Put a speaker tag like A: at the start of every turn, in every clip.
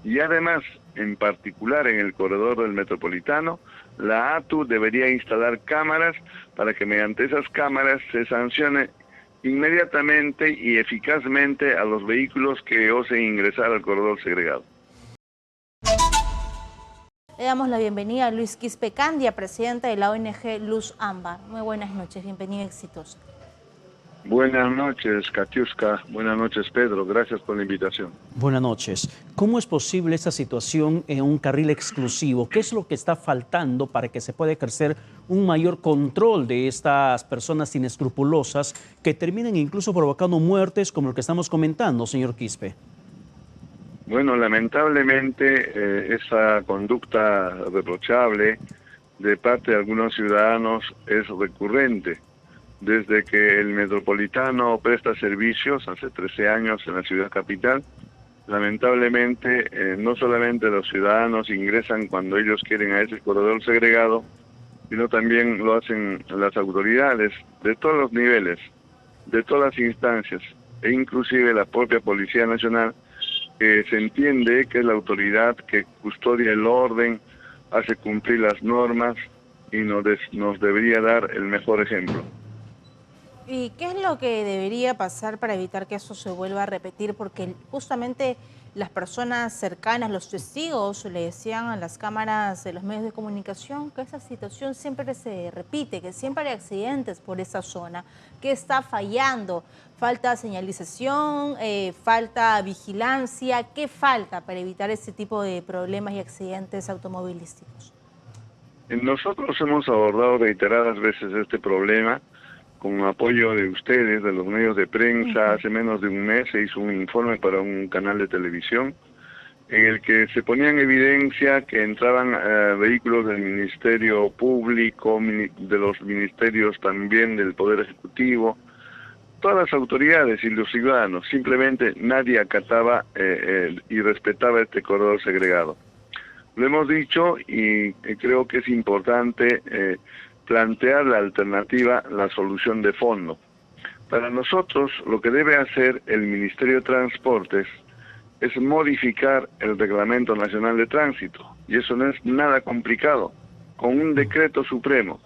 A: Y además, en particular en el corredor del Metropolitano, la ATU debería instalar cámaras para que mediante esas cámaras se sancione inmediatamente y eficazmente a los vehículos que osen ingresar al corredor segregado.
B: Le damos la bienvenida a Luis Quispe Candia, presidente de la ONG Luz Ámbar. Muy buenas noches, bienvenido, exitoso.
A: Buenas noches, Katiuska. Buenas noches, Pedro. Gracias por la invitación.
C: Buenas noches. ¿Cómo es posible esta situación en un carril exclusivo? ¿Qué es lo que está faltando para que se pueda ejercer un mayor control de estas personas inescrupulosas que terminen incluso provocando muertes como lo que estamos comentando, señor Quispe?
A: Bueno, lamentablemente esa conducta reprochable de parte de algunos ciudadanos es recurrente. Desde que el Metropolitano presta servicios hace 13 años en la ciudad capital, lamentablemente no solamente los ciudadanos ingresan cuando ellos quieren a ese corredor segregado, sino también lo hacen las autoridades de todos los niveles, de todas las instancias, e inclusive la propia Policía Nacional, que se entiende que es la autoridad que custodia el orden, hace cumplir las normas y nos debería dar el mejor ejemplo.
B: ¿Y qué es lo que debería pasar para evitar que eso se vuelva a repetir? Porque justamente las personas cercanas, los testigos, le decían a las cámaras de los medios de comunicación que esa situación siempre se repite, que siempre hay accidentes por esa zona. ¿Qué está fallando? ¿Falta señalización? ¿Falta vigilancia? ¿Qué falta para evitar ese tipo de problemas y accidentes automovilísticos?
A: Nosotros hemos abordado reiteradas veces este problema, con apoyo de ustedes, de los medios de prensa. Hace menos de un mes se hizo un informe para un canal de televisión en el que se ponía en evidencia que entraban vehículos del Ministerio Público, de los ministerios también del Poder Ejecutivo, todas las autoridades y los ciudadanos. Simplemente nadie acataba y respetaba este corredor segregado. Lo hemos dicho y creo que es importante plantear la alternativa, la solución de fondo. Para nosotros, lo que debe hacer el Ministerio de Transportes es modificar el Reglamento Nacional de Tránsito, y eso no es nada complicado. Con un decreto supremo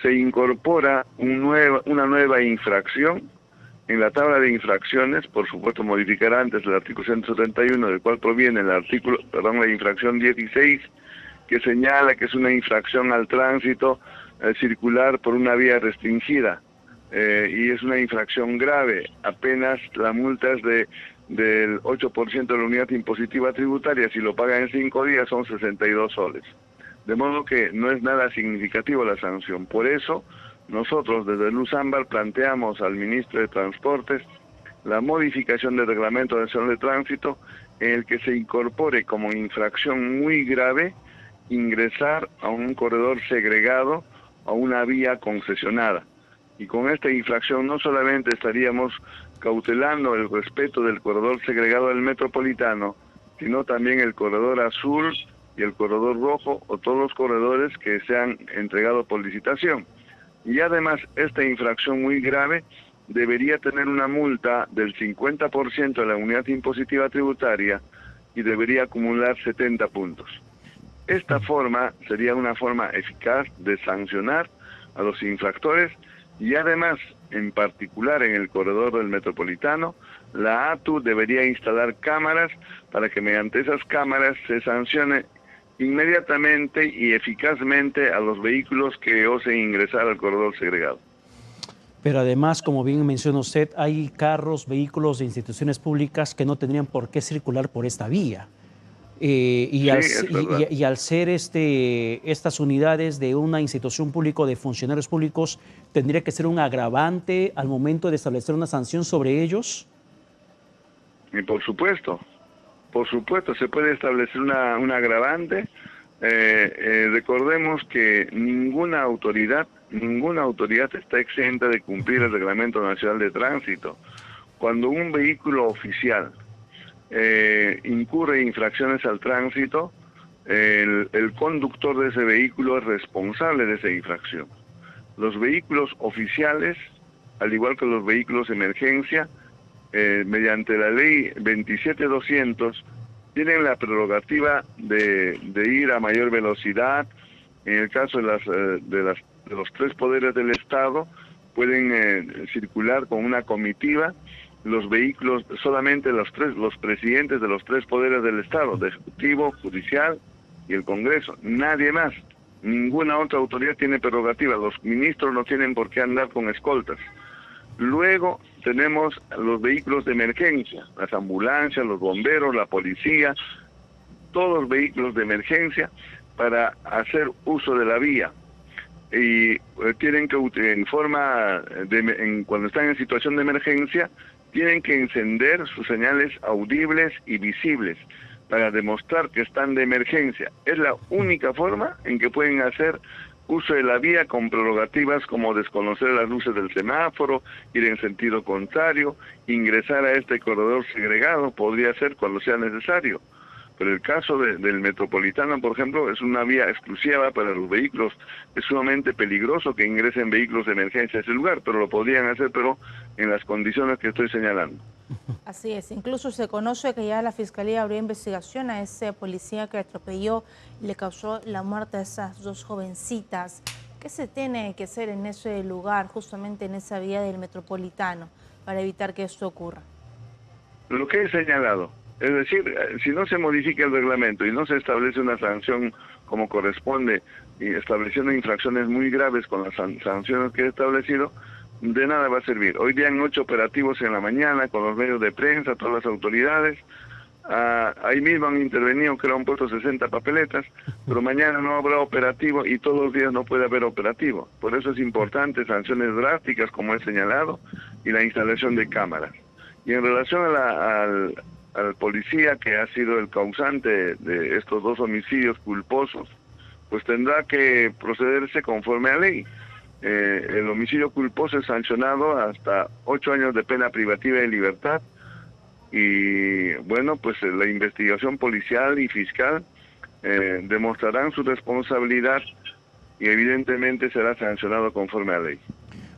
A: se incorpora una nueva infracción en la tabla de infracciones, por supuesto modificar antes el artículo 171, del cual proviene la infracción 16, que señala que es una infracción al tránsito circular por una vía restringida, y es una infracción grave. Apenas la multa es del 8% de la unidad impositiva tributaria. Si lo paga en 5 días son 62 soles. De modo que no es nada significativo la sanción. Por eso nosotros desde Luz Ámbar planteamos al ministro de Transportes la modificación del Reglamento Nacional de Tránsito, en el que se incorpore como infracción muy grave ingresar a un corredor segregado, a una vía concesionada. Y con esta infracción no solamente estaríamos cautelando el respeto del corredor segregado del Metropolitano, sino también el corredor azul y el corredor rojo, o todos los corredores que se han entregado por licitación. Y además, esta infracción muy grave debería tener una multa del 50% de la unidad impositiva tributaria y debería acumular 70 puntos. Esta forma sería una forma eficaz de sancionar a los infractores, y además, en particular en el corredor del Metropolitano, la ATU debería instalar cámaras para que mediante esas cámaras se sancione inmediatamente y eficazmente a los vehículos que osen ingresar al corredor segregado.
C: Pero además, como bien menciona usted, hay carros, vehículos de instituciones públicas que no tendrían por qué circular por esta vía. Y al ser estas unidades de una institución pública o de funcionarios públicos, ¿tendría que ser un agravante al momento de establecer una sanción sobre ellos?
A: Y por supuesto se puede establecer un agravante. Recordemos que ninguna autoridad está exenta de cumplir el Reglamento Nacional de Tránsito. Cuando un vehículo oficial incurre infracciones al tránsito, el conductor de ese vehículo es responsable de esa infracción. Los vehículos oficiales, al igual que los vehículos de emergencia, mediante la ley 27200, tienen la prerrogativa de ir a mayor velocidad. En el caso de los tres poderes del Estado, pueden circular con una comitiva. Los vehículos, solamente los presidentes de los tres poderes del Estado, de Ejecutivo, Judicial y el Congreso, nadie más. Ninguna otra autoridad tiene prerrogativa. Los ministros no tienen por qué andar con escoltas. Luego tenemos los vehículos de emergencia, las ambulancias, los bomberos, la policía, todos los vehículos de emergencia para hacer uso de la vía. Y tienen que, cuando están en situación de emergencia, tienen que encender sus señales audibles y visibles para demostrar que están de emergencia. Es la única forma en que pueden hacer uso de la vía con prerrogativas como desconocer las luces del semáforo, ir en sentido contrario, ingresar a este corredor segregado, podría ser cuando sea necesario. Pero el caso del Metropolitano, por ejemplo, es una vía exclusiva para los vehículos. Es sumamente peligroso que ingresen vehículos de emergencia a ese lugar, pero lo podrían hacer, pero en las condiciones que estoy señalando.
B: Así es. Incluso se conoce que ya la Fiscalía abrió investigación a ese policía que atropelló y le causó la muerte a esas dos jovencitas. ¿Qué se tiene que hacer en ese lugar, justamente en esa vía del Metropolitano, para evitar que esto ocurra?
A: Lo que he señalado. Es decir, si no se modifica el reglamento y no se establece una sanción como corresponde, y estableciendo infracciones muy graves con las sanciones que he establecido, de nada va a servir. Hoy día han 8 operativos en la mañana con los medios de prensa, todas las autoridades. Ahí mismo han intervenido, creo, han puesto 60 papeletas, pero mañana no habrá operativo y todos los días no puede haber operativo. Por eso es importante sanciones drásticas, como he señalado, y la instalación de cámaras. Y en relación al policía que ha sido el causante de estos 2 homicidios culposos, pues tendrá que procederse conforme a ley. El homicidio culposo es sancionado hasta 8 años de pena privativa de libertad y bueno, pues la investigación policial y fiscal demostrarán su responsabilidad y evidentemente será sancionado conforme a ley.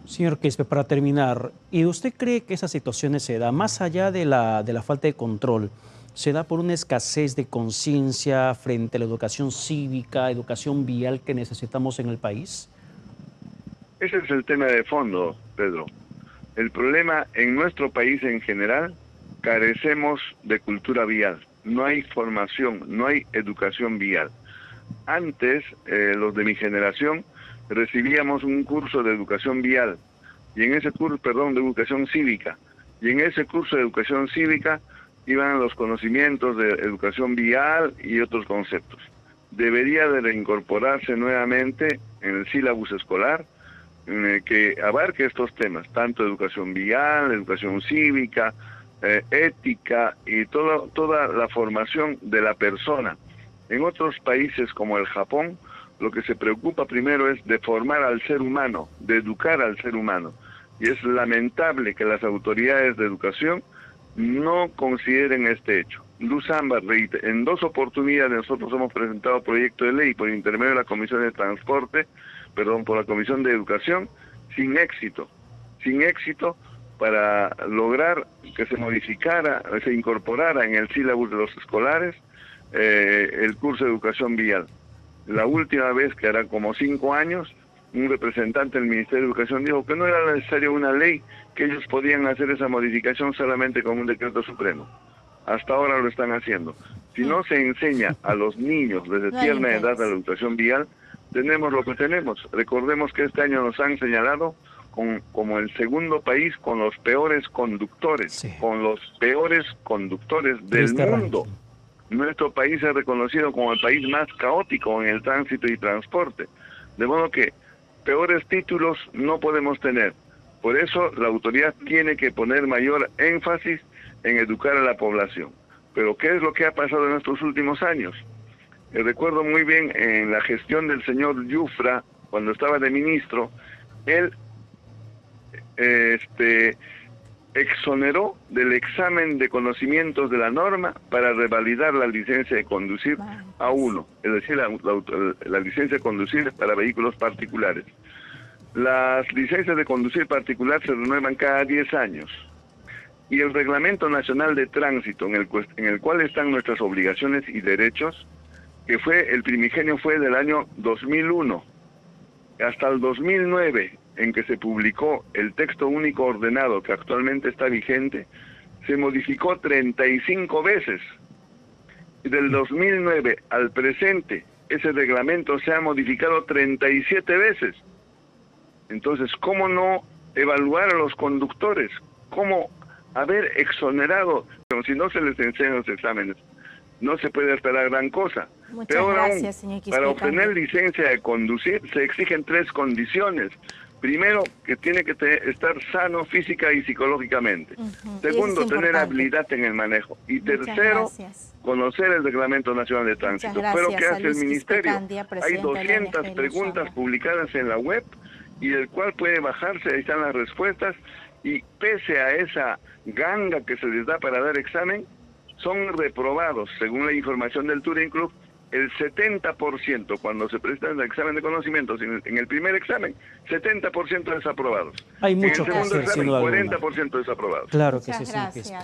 C: Señor Quispe, para terminar, ¿y usted cree que esas situaciones se dan más allá de la falta de control? ¿Se da por una escasez de conciencia frente a la educación cívica, educación vial que necesitamos en el país?
A: Ese es el tema de fondo, Pedro. El problema en nuestro país en general, carecemos de cultura vial. No hay formación, no hay educación vial. Antes, los de mi generación, recibíamos un curso de educación vial, y en ese curso, de educación cívica, y en ese curso de educación cívica iban los conocimientos de educación vial y otros conceptos. Debería de reincorporarse nuevamente en el sílabus escolar, que abarque estos temas, tanto educación vial, educación cívica, ética y toda la formación de la persona. En otros países como el Japón, lo que se preocupa primero es de formar al ser humano, de educar al ser humano. Y es lamentable que las autoridades de educación no consideren este hecho. Luz Ámbar, en 2 oportunidades nosotros hemos presentado proyecto de ley por intermedio de la Comisión de Transporte, por la Comisión de Educación, sin éxito para lograr que se modificara, se incorporara en el sílabus de los escolares el curso de educación vial. La última vez, que hará como 5 años, un representante del Ministerio de Educación dijo que no era necesaria una ley, que ellos podían hacer esa modificación solamente con un decreto supremo. Hasta ahora lo están haciendo. Si no se enseña a los niños desde tierna edad a la educación vial, tenemos lo que tenemos. Recordemos que este año nos han señalado como el segundo país con los peores conductores, sí, con los peores conductores del mundo. Nuestro país es reconocido como el país más caótico en el tránsito y transporte. De modo que peores títulos no podemos tener. Por eso la autoridad tiene que poner mayor énfasis en educar a la población. Pero ¿qué es lo que ha pasado en estos últimos años? Recuerdo muy bien en la gestión del señor Yufra, cuando estaba de ministro, él exoneró del examen de conocimientos de la norma para revalidar la licencia de conducir A1, es decir, la licencia de conducir para vehículos particulares. Las licencias de conducir particular se renuevan cada 10 años. y el Reglamento Nacional de Tránsito, en el cual están nuestras obligaciones y derechos, que el primigenio fue del año 2001, hasta el 2009, en que se publicó el texto único ordenado que actualmente está vigente, se modificó 35 veces. Y del 2009 al presente, ese reglamento se ha modificado 37 veces. Entonces, ¿cómo no evaluar a los conductores? ¿Cómo haber exonerado? Pero si no se les enseñan los exámenes, no se puede esperar gran cosa.
B: Muchas
A: Peor
B: gracias,
A: aún,
B: señor Quispe
A: para obtener
B: Candia.
A: licencia de conducir se exigen 3 condiciones. Primero, que tiene que estar sano física y psicológicamente. Segundo, tener habilidad en el manejo. Y tercero, conocer el Reglamento Nacional de Tránsito. Pero ¿qué hace el Ministerio? Hay 200 preguntas publicadas en la web y el cual puede bajarse, ahí están las respuestas, y pese a esa ganga que se les da para dar examen, son reprobados, según la información del Turing Club, el 70% cuando se presenta el examen de conocimientos en el primer examen, 70% desaprobados.
C: Hay mucho que
A: en el segundo
C: hacer,
A: examen,
C: sin duda alguna.
A: 40% desaprobados.
C: Claro que
B: Muchas
C: sí, señor
B: gracias.
C: Quispe.